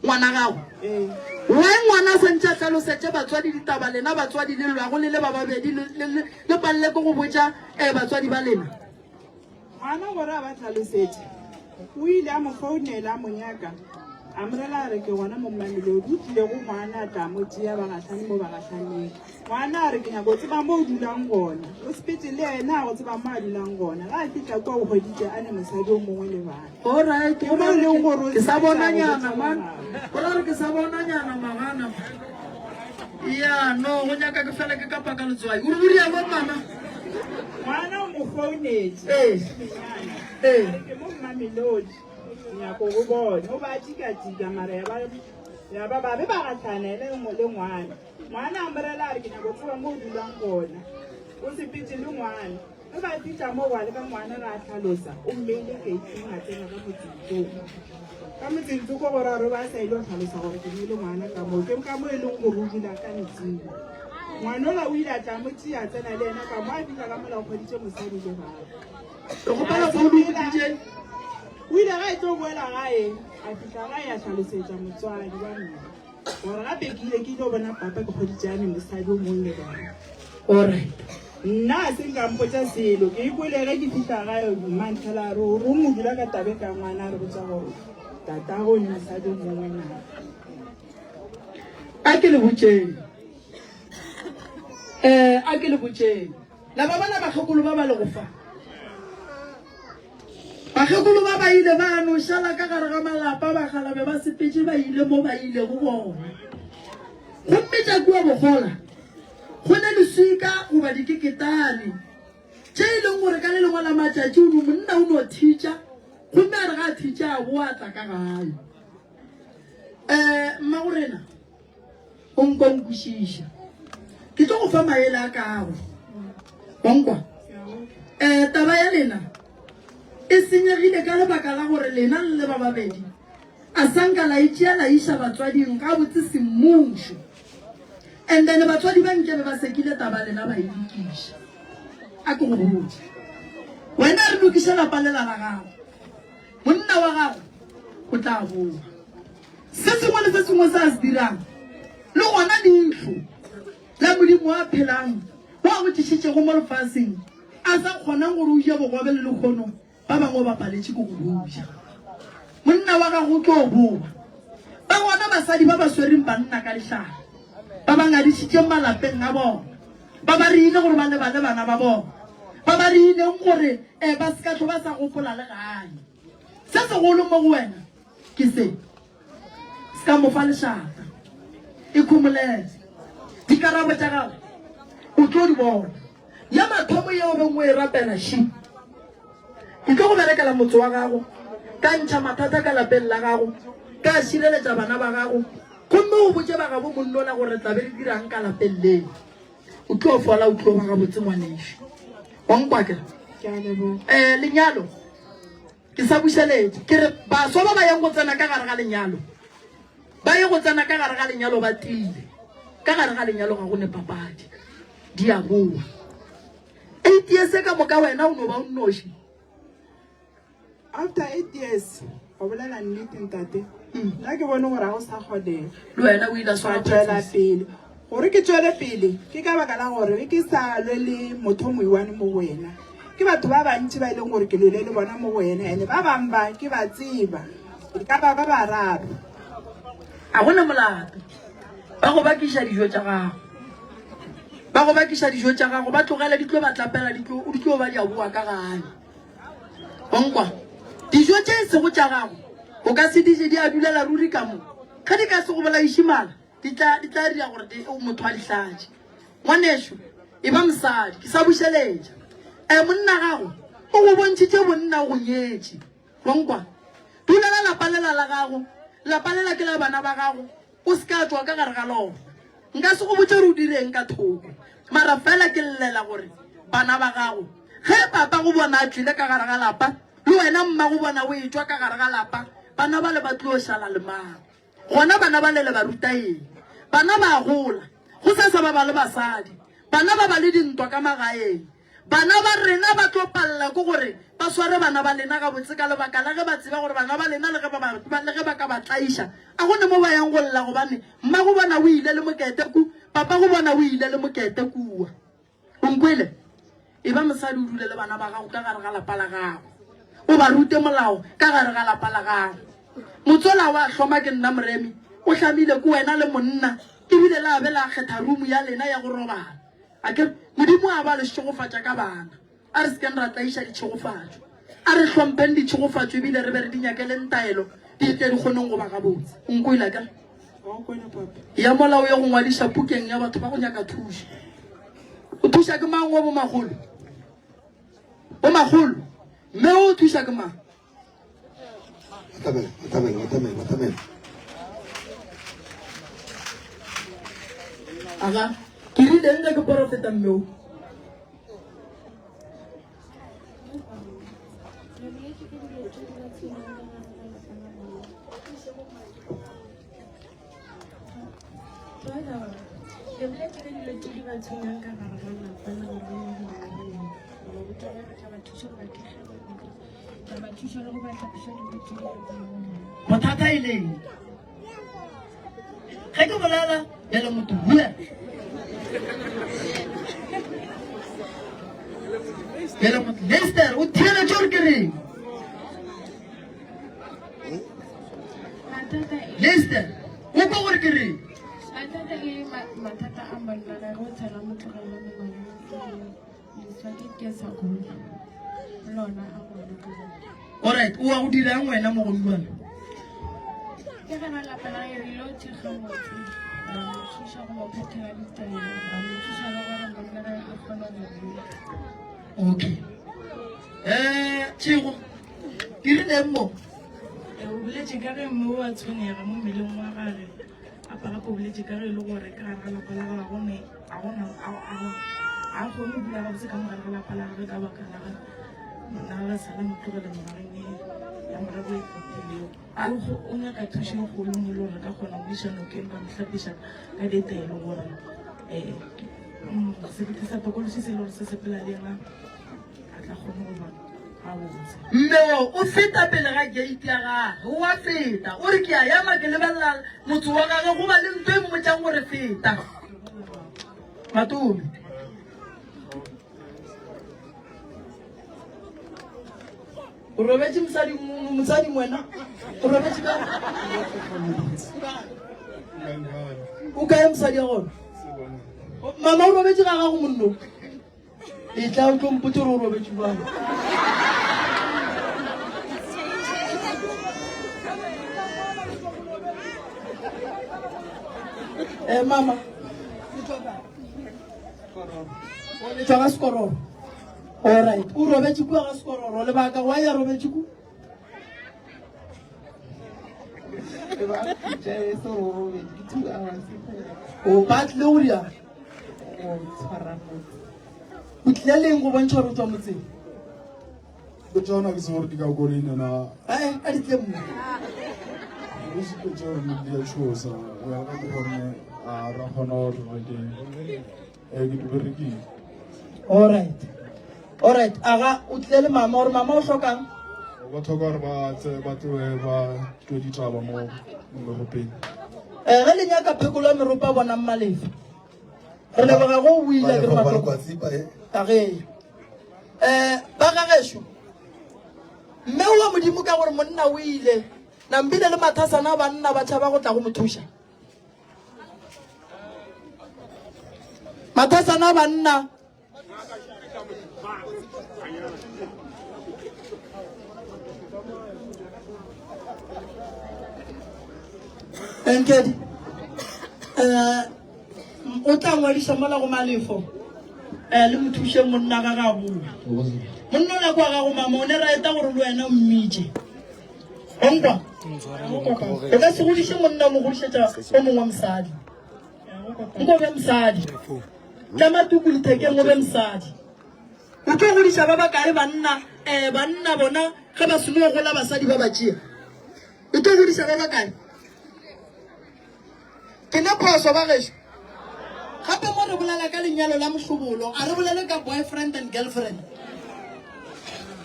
ngwana gago we ngwana sentše a tlhalosetše batswadi ditaba lena batswadi le lwago le le ba babedi le palele ko go botša batswadi ba lena ngwana gore a ba tlhalosetše o ile a mo founela a monyaka a morela a re ke gona mo mmamelodi o tlile go ngwana a tla mo tšea bagatlhane mo bagatlhaneng ngwana a re ke nyako o tseba mo o dulang gona o sepete le ena a go tseba mo a dulang gona ga a fitlha kwa o goditše a ne mosadi o mongwe le bana alright ke sa bonanyana man gore ke sa bonanyana magana no go nyaka ke fela ke ka paka letswai o re ya bo mama ngwana o mo founetse ke mo Mamelodi nyako go bona o ba tika mara ya ba be ba gatlanele mo le ngwana a mrela re ke nyako tsoa mo dulang gona o se pitse le ngwana o ba titsa mo wa le ka ngwana ra tlhalosa o mmele ke itsinga tsena ka motsintso go gore re ba sa ile tlhalosa gore ke le ngwana ka mo e leng go rubila ka ntsi ngwana la o ile a tla mo tsia tsena le ena ka mo a ditla ka mola go kgoditse mosadi le ba go pala go lu DJ o ile ga itlo boela gae a fitla ga ya tlhalosetsa motswadi ba nna gore gape ke ile ke ile bona papa ke kgoditse ane mosadi o mong le bana alright nna a seng ka mpotsa selo ke ikwele ge ke fitla gae mantlhela re o mo dula ka tabe ka ngwana re botsa gore tatago le mosadi o mongwe na a ke le botseng la ba bana bakgekolo ba ba le go fa bakgekolo ba ile ba no shala ka gare ga malapa ba galabe ba sepetse ba ile mo ba ile go bona go mmetsa kua bogola go ne le sika go ba dikeketane tse ile gore ka le lengwe la matšatši o monna o no teacher go mme a re ga teacher a boa tla ka gae mma gorena o nkonkwešiša ke tlo go fa maele a kago bonkwa taba ya lena e senyegile ka lebaka la gore lena le ba babedi a sanka la itšea la iša batswading ka botse semmušo and then batswadi ba nkebe ba sekile taba lena ba edikiša a ke go botse wena re lokiša lapa lela la gago monna wa gago o tla boa se sengwe le se sengwe se a se dirang le gona leihlo la modimo a phelang wa go tišitšego mo lefaseng a sa kgonang gore o ja bogobe le lekgono ba bangwe ba paletše ko go duja monna wa gago o tlo boa ba gona basadi ba ba swereng banna ka letlhare ba ba ngadišitšeng malapeng a bona ba ba riile gore ba lebale bana ba bona ba ba riileng gore ba sekatlho ba sa gopola le gae se segolo mo go wena ke se ka mo fa lešata e khumoletse dikarabo tša gago o tlo di bona ya mathomo yeo bengwe e rapela shi e tlo go berekela motho wa gago ka ntšha mathata ka lapeng la gago ka šireletša bana ba gago gomme o botse ba gabo monnola gore tlabe di dirang ka lapeng leo o tlo fola o tlo ba gabotse ngwanešo wankwa lenyalo ke sa bušeletse ke re baswa ba ba yang go tsena ka gare ga lenyalo ba ye go tsena ka gare ga lenyalo ba tile ka gare ga lenyalo ga go ne papadi di a boa 8 years ka moka wena o no ba o nnoši after 8 years go bolela nnete ntate nna ke bone gore ga go sa kgonega le wena o ile a swara tswela pele gore ke tswele pele ke ka baka la gore ke sa lwe le motho mo iwane mo go wena ke batho ba bantši ba ileng gore ke lwele le bona mo go wena ene ba bang ba ke ba tseba ka ba bararo a gona molato ba go bakiša dijo tša gago ba go bakiša dijo tša gago ba tlogela di tlo ba tlapela di tlo ba di a boa ka gae bonkwa dijo tše sego tša gago o ka se dije di a dulela ruri ka mo ga di ka se go bolaišimala di tla dira gore motho a di tlatše ngwanešo e ba mosadi ke sa bušeletša monna gago o go bontšhitše bonna o go nyetše bonkwa dulela lapa lela la gago lapa lela ke la bana ba gago o se ka tswa ka gare ga lona nka se go botse re o direng ka thoko mara fela ke llela gore bana ba gago ge papa go bona a tlile ka gare ga lapa le wena mma go bona o e tswa ka gare ga lapa bana ba le ba tlo šala le mang gona bana ba lele ba ruta eng bana ba gola go se sa ba ba le basadi bana ba ba le dintwa ka magaeng bana ba rena ba tlo palela ko gore ba sware bana ba lena ga botse ka lebaka la ge ba tseba gore bana ba lena le ge ba ka ba tlaiša a gone mo ba yang go lla gobane mma go bona o ile le mokete ku papa go bona o ile le mokete kua o nkwele e ba mosadi o dule le bana ba gago ka gare ga lapa la gago o ba rute molao ka gare ga lapa la gago motsola wa hloma ke nna moremi o hlamile ko wena le monna ebile la be la kgetha rumu ya lena ya go robala a ke modimo a ba le tšhegofatša ka bana a re se ke ra tlaiša ditšhegofatšo a re hlompheng ditšhegofatšo ebile re be re di nyakeleng taelo di tle di kgoneng go ba gabotse nko ile ka wa kwena papa ya molao ya go ngwadisa pukeng ya batho ba go nyaka thuso o thusa ke mang wa bo magolo mme o thusa ke mang Matamela. aga ke rile nka ke porofeta mmeo bothata e leng ge ke bolela bele motho bua bele motho Lester o thiela tšore ke reng Lester o kwa gore ke reng alright o wa go dirang wena mo go buana okay Tšhigo ke rileng mo o boletse ka ge mme wa tshwenyega mo mmeleng wa gage apagapo o boletse ka ge e le gore ka gare ga lapa la gage a kgone go dula gabotse ka mogare ga lapa la gage ka baka la ga sala motlogele mogareng ya morago e kopileo o nyaka thuso e golo mo e le gore ka kgona go isa nokeng ka motlhapisa ka detelo gore sebete sa tokolosi se e le gore se sepela le ena a tla kgone go ba gabotse mmeo o feta pele ga gate ya gage o a feta o re ke a yama ke lebelela motho wa gage go ba le ntho e mmotsang gore feta Matome o robetse mosadi mwena o robetse ka o kae mosadi ya gona mama o robetse ga gago monno e tla o tlo mpotse gore o robetse jwang mama o le tšwa ka sekororo alright o robetse kua ga sekororo lebaka wa ya robetse ku o batle o ria o tlile leng go bontšha gore o tswa motseng Ke tsona ke se gore di ka kolene na a di tle mma o se ke tsone di a tshosa o ya ka ke gore a ra kgona gore re ke di berekile alright aga o tlile le mama gore mama o tlhokang ba thoka gore ba tloe ba tlo ditaba mo meropeng ge le nyaka phekolo ya meropa bonang malefa re leboga go o ile ke age ba gagešo mme o wa modimo ka gore monna o ile nambile le mathasana a banna ba tšhaba go tla go mo thuša mathasana a banna enkedi o tla ngwadisa mola go malefo le mo thuše monna ga ga bua monna o nako wa gago mama o ne ra eta gore le wena o mmitše onkwa o ka se godiše monna o mo godišetša o mongwe mosadi nko o be mosadi tlamatuku lethekeng o be mosadi o tlo godiša ba bakae banna bona ge ba seno gola basadi ba ba tšea o tlo godiša ba bakae ke ne phoso ba gešo gape mo re bolela ka lenyalo la mohlobolo a re bolele ka boyfriend and girlfriend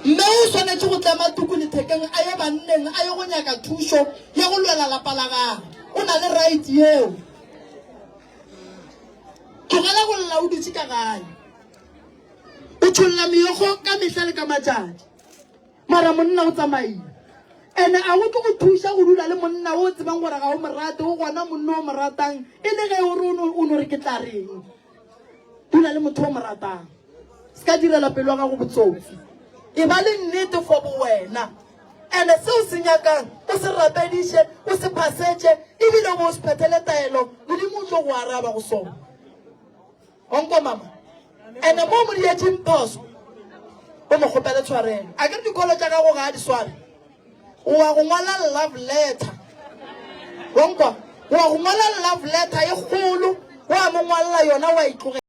mme o swanetse go tlama tuku lethekeng a ye banneng a ye go nyaka thuso ya go lwela lapa la gage o na le right eo tlogela go lela o dutse ka gae o tsholola meogo ka mehla le ka matšatši mara monna o tsamaile ene a go tlo go thuša go dula le monna o tsebang gore ga o morate o gona monna o mo ratang e le ge ore o no re ke tla reng dula le motho o mo ratang se ka direla pelo ya gago botsotsi e ba le nnete fo bo wena ene seo se nyakang o se rapediše o se phasetše ebile bo o se phethele taelo modimo o tlo go araba go sona onko mama ene mo mo dietšeng phoso o mo kgopele tshwarelo a ke re dikolo tša ka go ga a di sware o wa go ngwala love letter onkwa o wa go ngwala love letter e kgolo wa mo ngwalla yona wa itlogela